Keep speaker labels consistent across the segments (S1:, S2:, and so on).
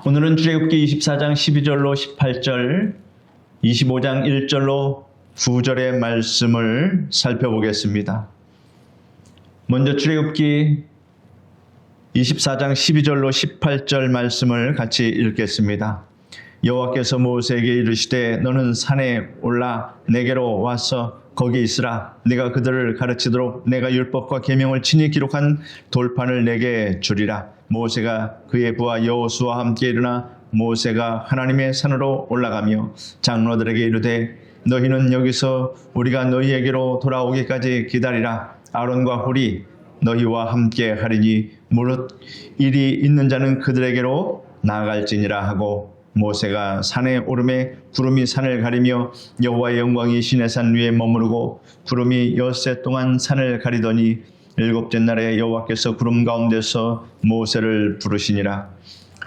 S1: 오늘은 출애굽기 24장 12절로 18절, 25장 1절로 9절의 말씀을 살펴보겠습니다. 먼저 출애굽기 24장 12절로 18절 말씀을 같이 읽겠습니다. 여호와께서 모세에게 이르시되 너는 산에 올라 내게로 와서 거기 있으라. 내가 그들을 가르치도록 내가 율법과 계명을 친히 기록한 돌판을 내게 주리라. 모세가 그의 부하 여호수아와 함께 일어나 모세가 하나님의 산으로 올라가며 장로들에게 이르되 너희는 여기서 우리가 너희에게로 돌아오기까지 기다리라. 아론과 훌이 너희와 함께 하리니 무릇 일이 있는 자는 그들에게로 나아갈지니라 하고 모세가 산에 오르매 구름이 산을 가리며 여호와의 영광이 시내산 위에 머무르고 구름이 엿새 동안 산을 가리더니 일곱째 날에 여호와께서 구름 가운데서 모세를 부르시니라.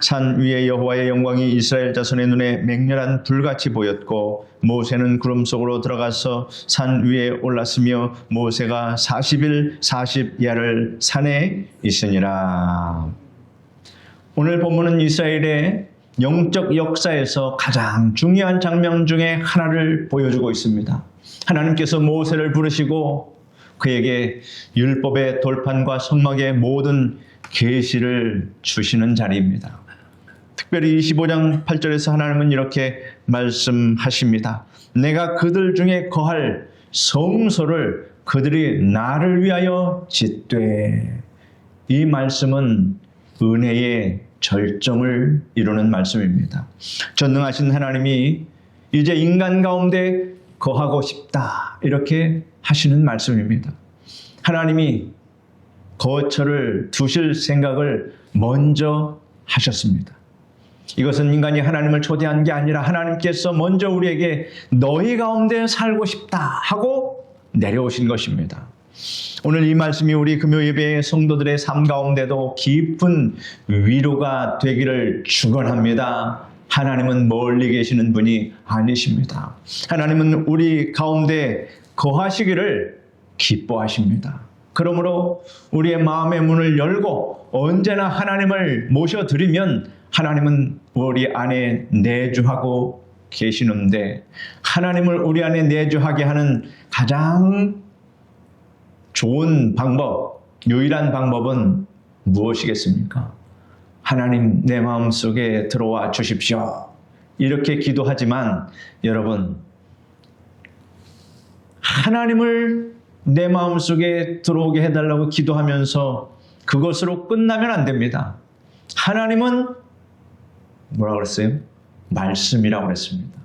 S1: 산 위에 여호와의 영광이 이스라엘 자손의 눈에 맹렬한 불같이 보였고 모세는 구름 속으로 들어가서 산 위에 올랐으며 모세가 40일 40야를 산에 있으니라. 오늘 본문은 이스라엘의 영적 역사에서 가장 중요한 장면 중에 하나를 보여주고 있습니다. 하나님께서 모세를 부르시고 그에게 율법의 돌판과 성막의 모든 계시를 주시는 자리입니다. 특별히 25장 8절에서 하나님은 이렇게 말씀하십니다. 내가 그들 중에 거할 성소를 그들이 나를 위하여 짓되. 이 말씀은 은혜의 절정을 이루는 말씀입니다. 전능하신 하나님이 이제 인간 가운데 거하고 싶다 이렇게 하시는 말씀입니다. 하나님이 거처를 두실 생각을 먼저 하셨습니다. 이것은 인간이 하나님을 초대한 게 아니라 하나님께서 먼저 우리에게 너희 가운데 살고 싶다 하고 내려오신 것입니다. 오늘 이 말씀이 우리 금요예배 성도들의 삶 가운데도 깊은 위로가 되기를 축원합니다. 하나님은 멀리 계시는 분이 아니십니다. 하나님은 우리 가운데 거하시기를 기뻐하십니다. 그러므로 우리의 마음의 문을 열고 언제나 하나님을 모셔드리면 하나님은 우리 안에 내주하고 계시는데 하나님을 우리 안에 내주하게 하는 가장 좋은 방법, 유일한 방법은 무엇이겠습니까? 하나님 내 마음속에 들어와 주십시오. 이렇게 기도하지만 여러분, 하나님을 내 마음속에 들어오게 해달라고 기도하면서 그것으로 끝나면 안 됩니다. 하나님은 뭐라고 그랬어요? 말씀이라고 그랬습니다.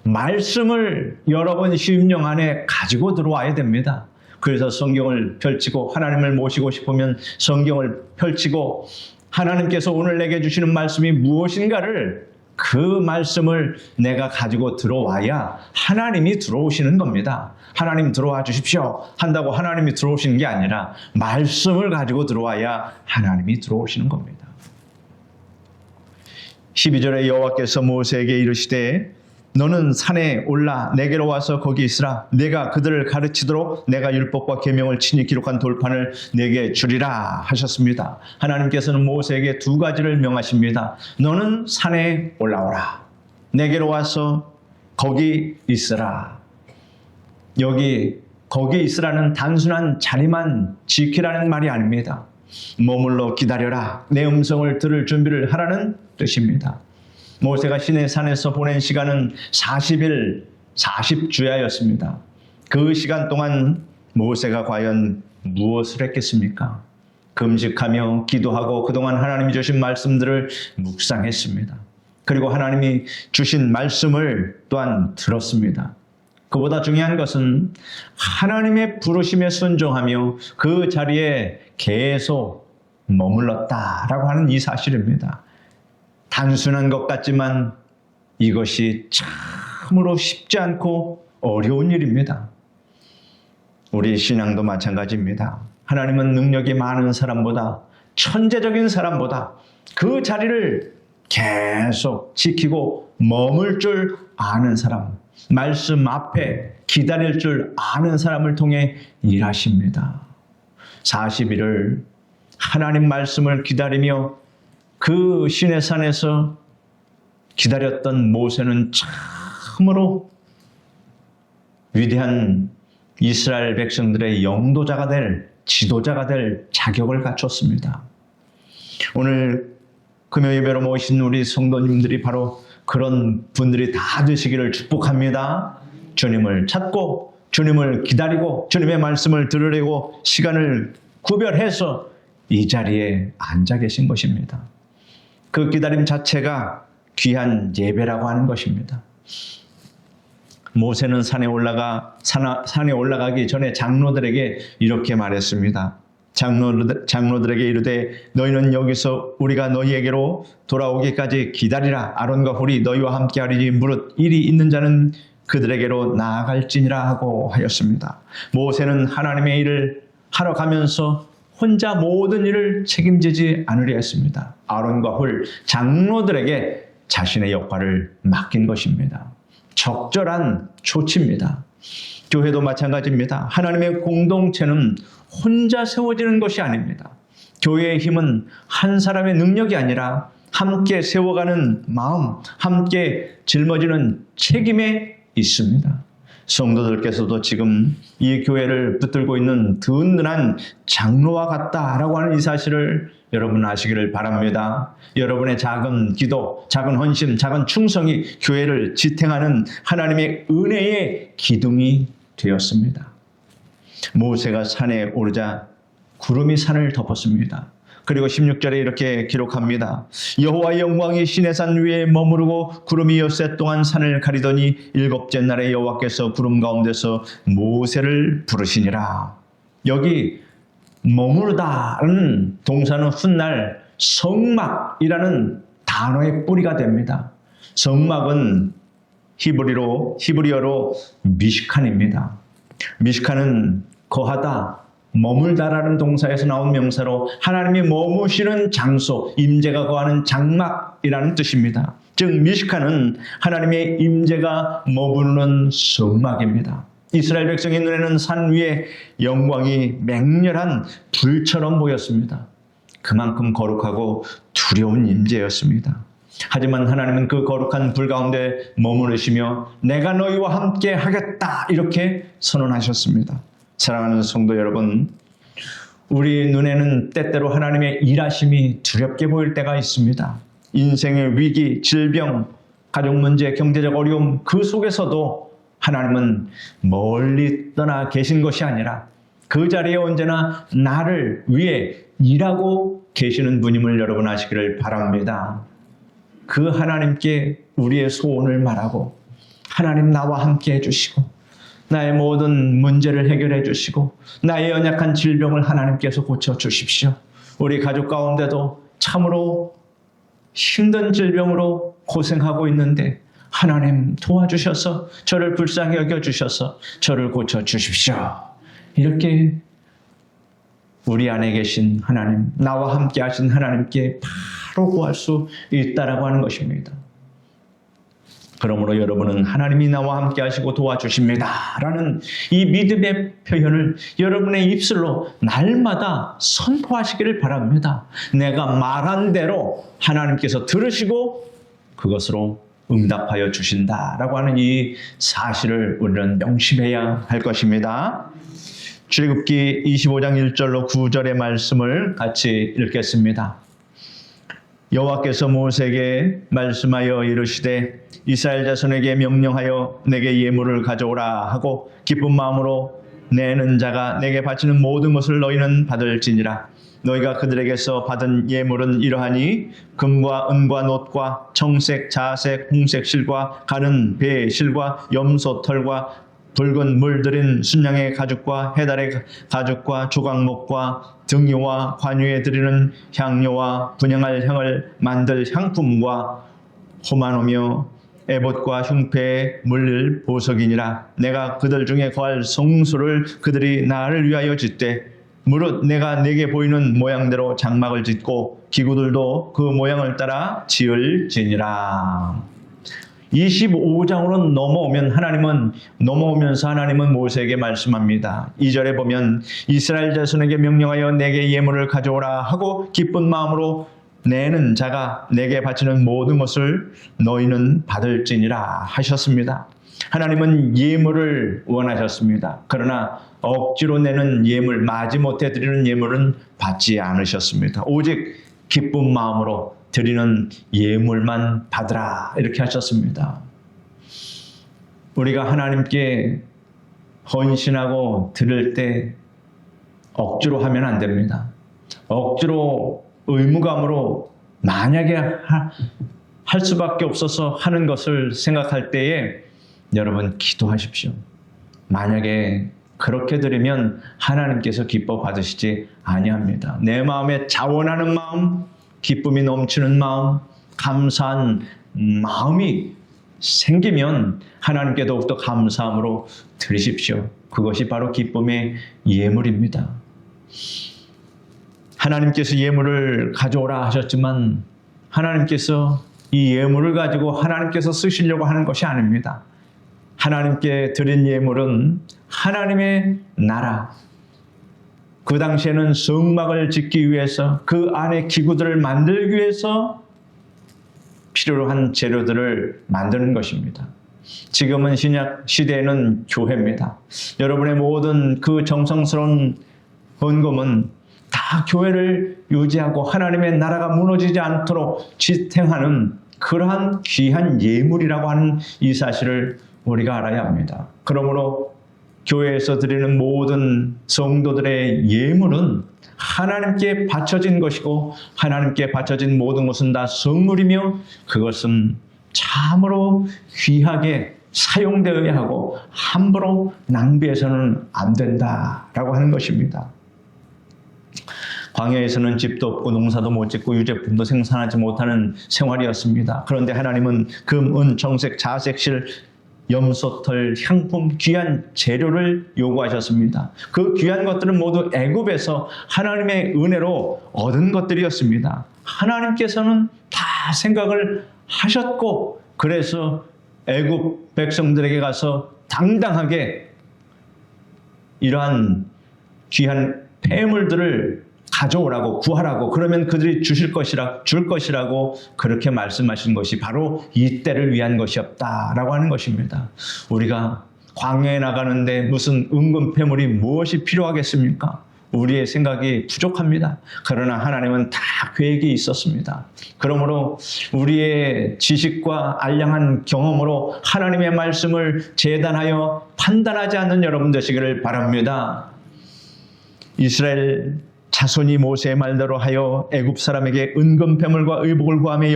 S1: 말씀을 여러분 심령 안에 가지고 들어와야 됩니다. 그래서 성경을 펼치고 하나님을 모시고 싶으면 성경을 펼치고 하나님께서 오늘 내게 주시는 말씀이 무엇인가를 그 말씀을 내가 가지고 들어와야 하나님이 들어오시는 겁니다. 하나님 들어와 주십시오 한다고 하나님이 들어오시는 게 아니라 말씀을 가지고 들어와야 하나님이 들어오시는 겁니다. 12절에 여호와께서 모세에게 이르시되 너는 산에 올라 내게로 와서 거기 있으라. 내가 그들을 가르치도록 내가 율법과 계명을 친히 기록한 돌판을 내게 주리라 하셨습니다. 하나님께서는 모세에게 두 가지를 명하십니다. 너는 산에 올라오라. 내게로 와서 거기 있으라. 여기 거기 있으라는 단순한 자리만 지키라는 말이 아닙니다. 머물러 기다려라. 내 음성을 들을 준비를 하라는 뜻입니다. 모세가 시내산에서 보낸 시간은 40일 40주야였습니다. 그 시간 동안 모세가 과연 무엇을 했겠습니까? 금식하며 기도하고 그동안 하나님이 주신 말씀들을 묵상했습니다. 그리고 하나님이 주신 말씀을 또한 들었습니다. 그보다 중요한 것은 하나님의 부르심에 순종하며 그 자리에 계속 머물렀다라고 하는 이 사실입니다. 단순한 것 같지만 이것이 참으로 쉽지 않고 어려운 일입니다. 우리 신앙도 마찬가지입니다. 하나님은 능력이 많은 사람보다 천재적인 사람보다 그 자리를 계속 지키고 머물 줄 아는 사람, 말씀 앞에 기다릴 줄 아는 사람을 통해 일하십니다. 40일을 하나님 말씀을 기다리며 그 시내산에서 기다렸던 모세는 참으로 위대한 이스라엘 백성들의 영도자가 될, 지도자가 될 자격을 갖췄습니다. 오늘 금요 예배로 모신 우리 성도님들이 바로 그런 분들이 다 되시기를 축복합니다. 주님을 찾고 주님을 기다리고 주님의 말씀을 들으려고 시간을 구별해서 이 자리에 앉아 계신 것입니다. 그 기다림 자체가 귀한 예배라고 하는 것입니다. 모세는 산에 올라가기 전에 장로들에게 이렇게 말했습니다. 장로들에게 이르되 너희는 여기서 우리가 너희에게로 돌아오기까지 기다리라. 아론과 훌이 너희와 함께 하리니 무릇 일이 있는 자는 그들에게로 나아갈지니라 하고 하였습니다. 모세는 하나님의 일을 하러 가면서 혼자 모든 일을 책임지지 않으려 했습니다. 아론과 훌 장로들에게 자신의 역할을 맡긴 것입니다. 적절한 조치입니다. 교회도 마찬가지입니다. 하나님의 공동체는 혼자 세워지는 것이 아닙니다. 교회의 힘은 한 사람의 능력이 아니라 함께 세워가는 마음, 함께 짊어지는 책임에 있습니다. 성도들께서도 지금 이 교회를 붙들고 있는 든든한 장로와 같다라고 하는 이 사실을 여러분 아시기를 바랍니다. 여러분의 작은 기도, 작은 헌신, 작은 충성이 교회를 지탱하는 하나님의 은혜의 기둥이 되었습니다. 모세가 산에 오르자 구름이 산을 덮었습니다. 그리고 16절에 이렇게 기록합니다. 여호와의 영광이 시내산 위에 머무르고 구름이 엿새 동안 산을 가리더니 일곱째 날에 여호와께서 구름 가운데서 모세를 부르시니라. 여기 머무르다는 동사는 훗날 성막이라는 단어의 뿌리가 됩니다. 성막은 히브리어로 미시칸입니다. 미시칸은 거하다, 머물다라는 동사에서 나온 명사로 하나님이 머무시는 장소, 임재가 거하는 장막이라는 뜻입니다. 즉 미시칸은 하나님의 임재가 머무르는 성막입니다. 이스라엘 백성의 눈에는 산 위에 영광이 맹렬한 불처럼 보였습니다. 그만큼 거룩하고 두려운 임재였습니다. 하지만 하나님은 그 거룩한 불 가운데 머무르시며 내가 너희와 함께 하겠다 이렇게 선언하셨습니다. 사랑하는 성도 여러분, 우리 눈에는 때때로 하나님의 일하심이 두렵게 보일 때가 있습니다. 인생의 위기, 질병, 가족 문제, 경제적 어려움 그 속에서도 하나님은 멀리 떠나 계신 것이 아니라 그 자리에 언제나 나를 위해 일하고 계시는 분임을 여러분 아시기를 바랍니다. 그 하나님께 우리의 소원을 말하고 하나님 나와 함께 해주시고 나의 모든 문제를 해결해 주시고 나의 연약한 질병을 하나님께서 고쳐주십시오. 우리 가족 가운데도 참으로 힘든 질병으로 고생하고 있는데 하나님 도와주셔서 저를 불쌍히 여겨주셔서 저를 고쳐주십시오. 이렇게 우리 안에 계신 하나님, 나와 함께 하신 하나님께 바로 구할 수 있다라고 하는 것입니다. 그러므로 여러분은 하나님이 나와 함께 하시고 도와주십니다 라는 이 믿음의 표현을 여러분의 입술로 날마다 선포하시기를 바랍니다. 내가 말한 대로 하나님께서 들으시고 그것으로 응답하여 주신다라고 하는 이 사실을 우리는 명심해야 할 것입니다. 출애굽기 25장 1절로 9절의 말씀을 같이 읽겠습니다. 여호와께서 모세에게 말씀하여 이르시되 이스라엘 자손에게 명령하여 내게 예물을 가져오라 하고 기쁜 마음으로 내는 자가 내게 바치는 모든 것을 너희는 받을지니라. 너희가 그들에게서 받은 예물은 이러하니 금과 은과 놋과 청색, 자색, 홍색 실과 가는 배 실과 염소 털과 붉은 물들인 순양의 가죽과 해달의 가죽과 조각목과 등유와 관유에 드리는 향료와 분향할 향을 만들 향품과 호마노며 에봇과 흉패에 물릴 보석이니라. 내가 그들 중에 거할 성소를 그들이 나를 위하여 짓되 무릇 내가 내게 보이는 모양대로 장막을 짓고 기구들도 그 모양을 따라 지을지니라. 25장으로 넘어오면서 하나님은 모세에게 말씀합니다. 2절에 보면 이스라엘 자손에게 명령하여 내게 예물을 가져오라 하고 기쁜 마음으로 내는 자가 내게 바치는 모든 것을 너희는 받을지니라 하셨습니다. 하나님은 예물을 원하셨습니다. 그러나 억지로 내는 예물, 마지못해 드리는 예물은 받지 않으셨습니다. 오직 기쁜 마음으로 드리는 예물만 받으라 이렇게 하셨습니다. 우리가 하나님께 헌신하고 드릴 때 억지로 하면 안 됩니다. 억지로 의무감으로 만약에 할 수밖에 없어서 하는 것을 생각할 때에 여러분 기도하십시오. 만약에 그렇게 드리면 하나님께서 기뻐 받으시지 아니합니다. 내 마음에 자원하는 마음, 기쁨이 넘치는 마음, 감사한 마음이 생기면 하나님께 더욱더 감사함으로 드리십시오. 그것이 바로 기쁨의 예물입니다. 하나님께서 예물을 가져오라 하셨지만 하나님께서 이 예물을 가지고 하나님께서 쓰시려고 하는 것이 아닙니다. 하나님께 드린 예물은 하나님의 나라, 그 당시에는 성막을 짓기 위해서 그 안에 기구들을 만들기 위해서 필요로 한 재료들을 만드는 것입니다. 지금은 신약 시대에는 교회입니다. 여러분의 모든 그 정성스러운 헌금은 다 교회를 유지하고 하나님의 나라가 무너지지 않도록 지탱하는 그러한 귀한 예물이라고 하는 이 사실을 우리가 알아야 합니다. 그러므로 교회에서 드리는 모든 성도들의 예물은 하나님께 바쳐진 것이고 하나님께 바쳐진 모든 것은 다 선물이며 그것은 참으로 귀하게 사용되어야 하고 함부로 낭비해서는 안 된다라고 하는 것입니다. 광야에서는 집도 없고 농사도 못 짓고 유제품도 생산하지 못하는 생활이었습니다. 그런데 하나님은 금, 은, 정색, 자색, 실, 염소털, 향품, 귀한 재료를 요구하셨습니다. 그 귀한 것들은 모두 애굽에서 하나님의 은혜로 얻은 것들이었습니다. 하나님께서는 다 생각을 하셨고 그래서 애굽 백성들에게 가서 당당하게 이러한 귀한 폐물들을 가져오라고 구하라고 그러면 그들이 줄 것이라고 그렇게 말씀하신 것이 바로 이 때를 위한 것이었다라고 하는 것입니다. 우리가 광야에 나가는데 무슨 은금폐물이 무엇이 필요하겠습니까? 우리의 생각이 부족합니다. 그러나 하나님은 다 계획이 있었습니다. 그러므로 우리의 지식과 알량한 경험으로 하나님의 말씀을 재단하여 판단하지 않는 여러분 되시기를 바랍니다. 이스라엘 자손이 모세의 말대로 하여 애굽 사람에게 은금폐물과 의복을 구하며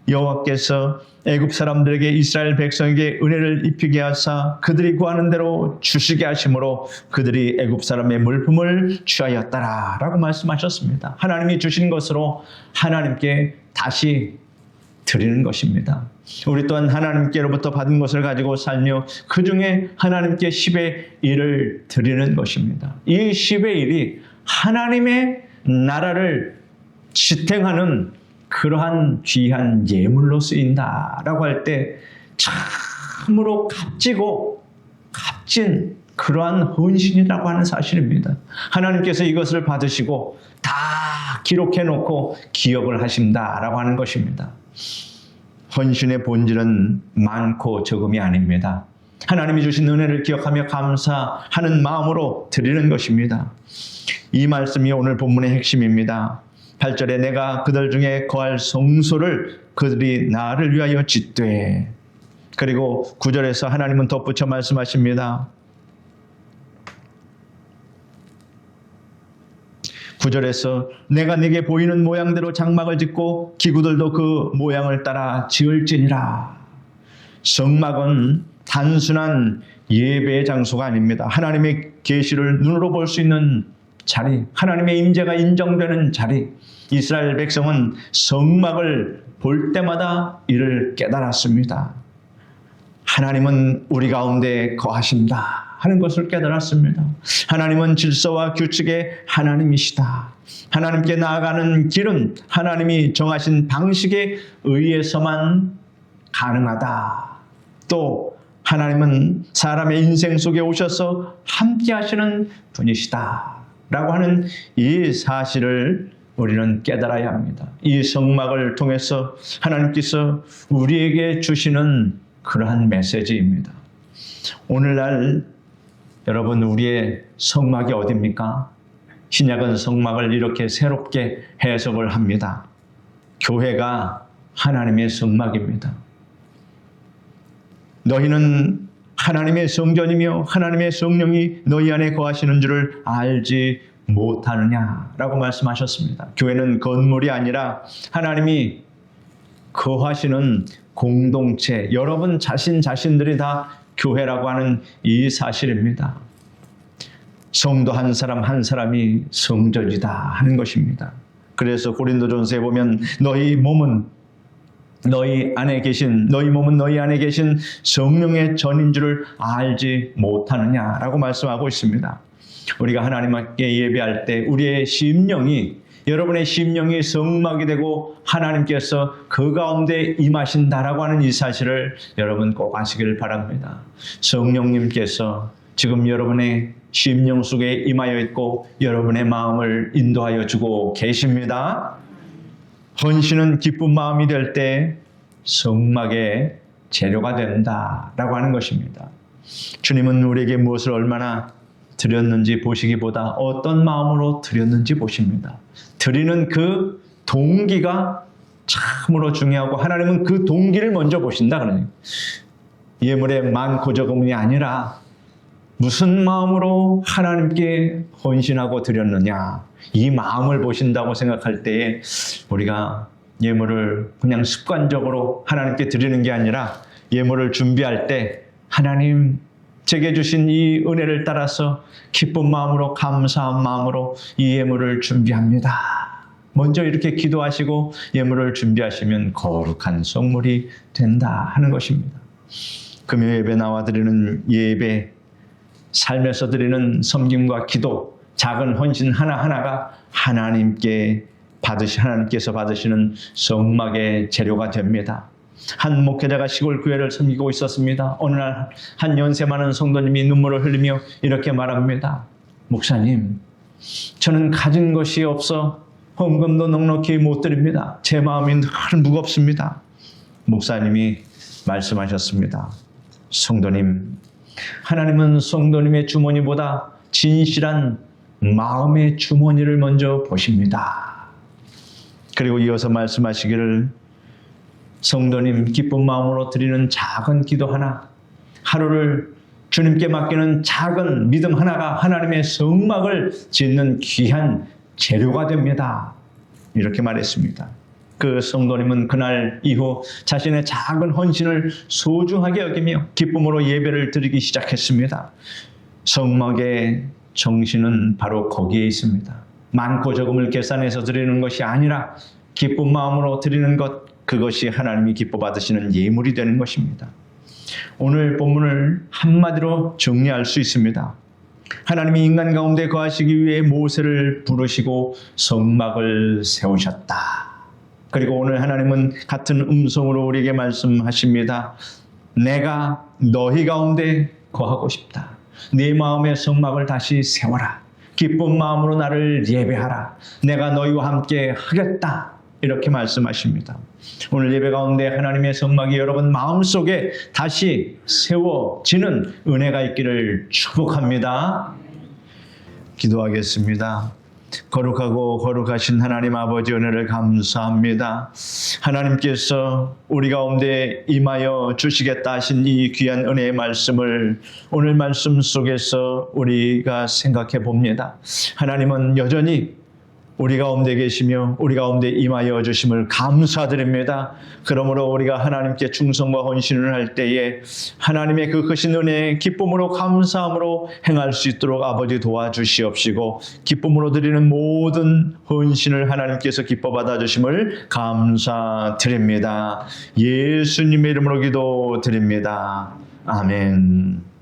S1: 여호와께서 애굽 사람들에게 이스라엘 백성에게 은혜를 입히게 하사 그들이 구하는 대로 주시게 하심으로 그들이 애굽 사람의 물품을 취하였더라 라고 말씀하셨습니다. 하나님이 주신 것으로 하나님께 다시 드리는 것입니다. 우리 또한 하나님께로부터 받은 것을 가지고 살며 그 중에 하나님께 10의 1을 드리는 것입니다. 이 10의 1이 하나님의 나라를 지탱하는 그러한 귀한 예물로 쓰인다라고 할 때 참으로 값진 그러한 헌신이라고 하는 사실입니다. 하나님께서 이것을 받으시고 다 기록해 놓고 기억을 하신다라고 하는 것입니다. 헌신의 본질은 많고 적음이 아닙니다. 하나님이 주신 은혜를 기억하며 감사하는 마음으로 드리는 것입니다. 이 말씀이 오늘 본문의 핵심입니다. 8절에 내가 그들 중에 거할 성소를 그들이 나를 위하여 짓되 그리고 9절에서 하나님은 덧붙여 말씀하십니다. 9절에서 내가 네게 보이는 모양대로 장막을 짓고 기구들도 그 모양을 따라 지을지니라. 성막은 단순한 예배의 장소가 아닙니다. 하나님의 계시를 눈으로 볼 수 있는 자리, 하나님의 임재가 인정되는 자리. 이스라엘 백성은 성막을 볼 때마다 이를 깨달았습니다. 하나님은 우리 가운데 거하신다 하는 것을 깨달았습니다. 하나님은 질서와 규칙의 하나님이시다. 하나님께 나아가는 길은 하나님이 정하신 방식에 의해서만 가능하다. 또 하나님은 사람의 인생 속에 오셔서 함께 하시는 분이시다 라고 하는 이 사실을 우리는 깨달아야 합니다. 이 성막을 통해서 하나님께서 우리에게 주시는 그러한 메시지입니다. 오늘날 여러분, 우리의 성막이 어디입니까? 신약은 성막을 이렇게 새롭게 해석을 합니다. 교회가 하나님의 성막입니다. 너희는 하나님의 성전이며 하나님의 성령이 너희 안에 거하시는 줄을 알지 못하느냐라고 말씀하셨습니다. 교회는 건물이 아니라 하나님이 거하시는 공동체, 여러분 자신들이 다 교회라고 하는 이 사실입니다. 성도 한 사람 한 사람이 성전이다 하는 것입니다. 그래서 고린도전서에 보면 너희 몸은 너희 안에 계신 성령의 전인 줄을 알지 못하느냐라고 말씀하고 있습니다. 우리가 하나님께 예배할 때 우리의 심령이, 여러분의 심령이 성막이 되고 하나님께서 그 가운데 임하신다라고 하는 이 사실을 여러분 꼭 아시기를 바랍니다. 성령님께서 지금 여러분의 심령 속에 임하여 있고 여러분의 마음을 인도하여 주고 계십니다. 헌신은 기쁜 마음이 될 때 성막의 재료가 된다라고 하는 것입니다. 주님은 우리에게 무엇을 얼마나 드렸는지 보시기보다 어떤 마음으로 드렸는지 보십니다. 드리는 그 동기가 참으로 중요하고 하나님은 그 동기를 먼저 보신다 그러네요. 예물의 많고 적음이 아니라 무슨 마음으로 하나님께 헌신하고 드렸느냐, 이 마음을 보신다고 생각할 때에 우리가 예물을 그냥 습관적으로 하나님께 드리는 게 아니라 예물을 준비할 때 하나님 제게 주신 이 은혜를 따라서 기쁜 마음으로 감사한 마음으로 이 예물을 준비합니다. 먼저 이렇게 기도하시고 예물을 준비하시면 거룩한 성물이 된다 하는 것입니다. 금요 예배 나와 드리는 예배, 삶에서 드리는 섬김과 기도, 작은 헌신 하나하나가 하나님께서 받으시는 성막의 재료가 됩니다. 한 목회자가 시골 교회를 섬기고 있었습니다. 어느 날 한 연세 많은 성도님이 눈물을 흘리며 이렇게 말합니다. 목사님, 저는 가진 것이 없어 헌금도 넉넉히 못 드립니다. 제 마음이 늘 무겁습니다. 목사님이 말씀하셨습니다. 성도님, 하나님은 성도님의 주머니보다 진실한 마음의 주머니를 먼저 보십니다. 그리고 이어서 말씀하시기를 성도님 기쁜 마음으로 드리는 작은 기도 하나, 하루를 주님께 맡기는 작은 믿음 하나가 하나님의 성막을 짓는 귀한 재료가 됩니다. 이렇게 말했습니다. 그 성도님은 그날 이후 자신의 작은 헌신을 소중하게 여기며 기쁨으로 예배를 드리기 시작했습니다. 성막의 정신은 바로 거기에 있습니다. 많고 적음을 계산해서 드리는 것이 아니라 기쁜 마음으로 드리는 것, 그것이 하나님이 기뻐 받으시는 예물이 되는 것입니다. 오늘 본문을 한마디로 정리할 수 있습니다. 하나님이 인간 가운데 거하시기 위해 모세를 부르시고 성막을 세우셨다. 그리고 오늘 하나님은 같은 음성으로 우리에게 말씀하십니다. 내가 너희 가운데 거하고 싶다. 네 마음의 성막을 다시 세워라. 기쁜 마음으로 나를 예배하라. 내가 너희와 함께 하겠다. 이렇게 말씀하십니다. 오늘 예배 가운데 하나님의 성막이 여러분 마음속에 다시 세워지는 은혜가 있기를 축복합니다. 기도하겠습니다. 거룩하고 거룩하신 하나님 아버지, 은혜를 감사합니다. 하나님께서 우리 가운데 임하여 주시겠다 하신 이 귀한 은혜의 말씀을 오늘 말씀 속에서 우리가 생각해 봅니다. 하나님은 여전히 우리 가운데 계시며 우리 가운데 임하여 주심을 감사드립니다. 그러므로 우리가 하나님께 충성과 헌신을 할 때에 하나님의 그 크신 은혜에 기쁨으로 감사함으로 행할 수 있도록 아버지 도와주시옵시고, 기쁨으로 드리는 모든 헌신을 하나님께서 기뻐 받아주심을 감사드립니다. 예수님의 이름으로 기도드립니다. 아멘.